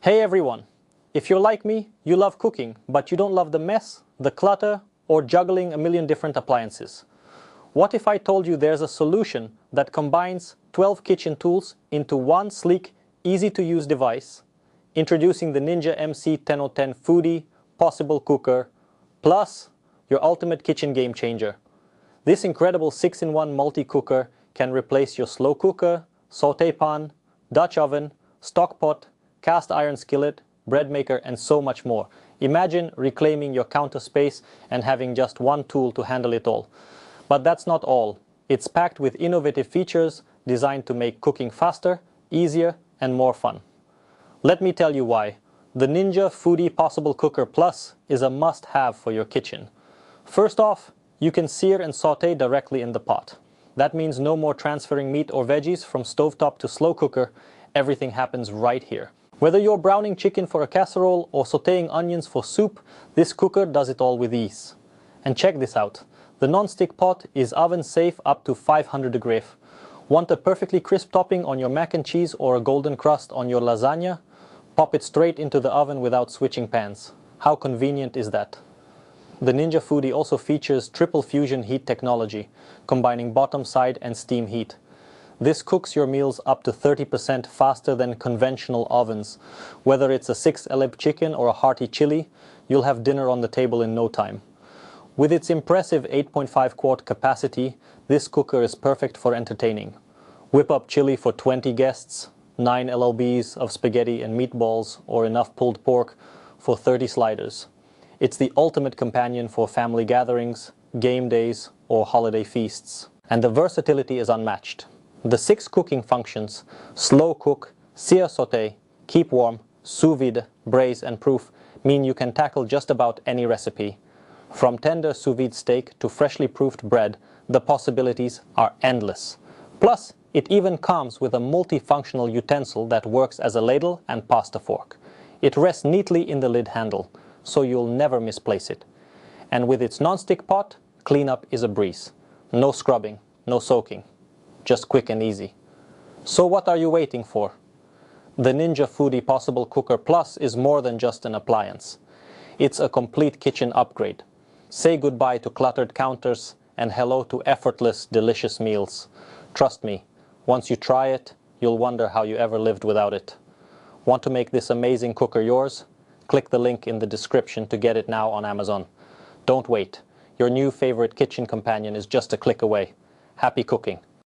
Hey everyone! If you're like me, you love cooking, but you don't love the mess, the clutter, or juggling a million different appliances. What if I told you there's a solution that combines 12 kitchen tools into one sleek, easy-to-use device, introducing the Ninja MC1010 Foodi PossibleCooker, plus your ultimate kitchen game changer. This incredible 6-in-1 multi-cooker can replace your slow cooker, sauté pan, Dutch oven, stock pot, cast iron skillet, bread maker, and so much more. Imagine reclaiming your counter space and having just one tool to handle it all. But that's not all. It's packed with innovative features designed to make cooking faster, easier, and more fun. Let me tell you why. The Ninja Foodi PossibleCooker Plus is a must-have for your kitchen. First off, you can sear and sauté directly in the pot. That means no more transferring meat or veggies from stovetop to slow cooker. Everything happens right here. Whether you're browning chicken for a casserole or sautéing onions for soup, this cooker does it all with ease. And check this out. The non-stick pot is oven safe up to 500 degrees. Want a perfectly crisp topping on your mac and cheese or a golden crust on your lasagna? Pop it straight into the oven without switching pans. How convenient is that? The Ninja Foodi also features triple fusion heat technology, combining bottom side and steam heat. This cooks your meals up to 30% faster than conventional ovens. Whether it's a 6 chicken or a hearty chili, you'll have dinner on the table in no time. With its impressive 8.5 quart capacity, this cooker is perfect for entertaining. Whip up chili for 20 guests, 9 LLBs of spaghetti and meatballs, or enough pulled pork for 30 sliders. It's the ultimate companion for family gatherings, game days, or holiday feasts. And the versatility is unmatched. The 6 cooking functions, slow cook, sear sauté, keep warm, sous vide, braise and proof, mean you can tackle just about any recipe. From tender sous vide steak to freshly proofed bread, the possibilities are endless. Plus, it even comes with a multifunctional utensil that works as a ladle and pasta fork. It rests neatly in the lid handle, so you'll never misplace it. And with its non-stick pot, cleanup is a breeze. No scrubbing, no soaking. Just quick and easy. So what are you waiting for? The Ninja Foodi PossibleCooker Plus is more than just an appliance. It's a complete kitchen upgrade. Say goodbye to cluttered counters and hello to effortless, delicious meals. Trust me, once you try it, you'll wonder how you ever lived without it. Want to make this amazing cooker yours? Click the link in the description to get it now on Amazon. Don't wait. Your new favorite kitchen companion is just a click away. Happy cooking.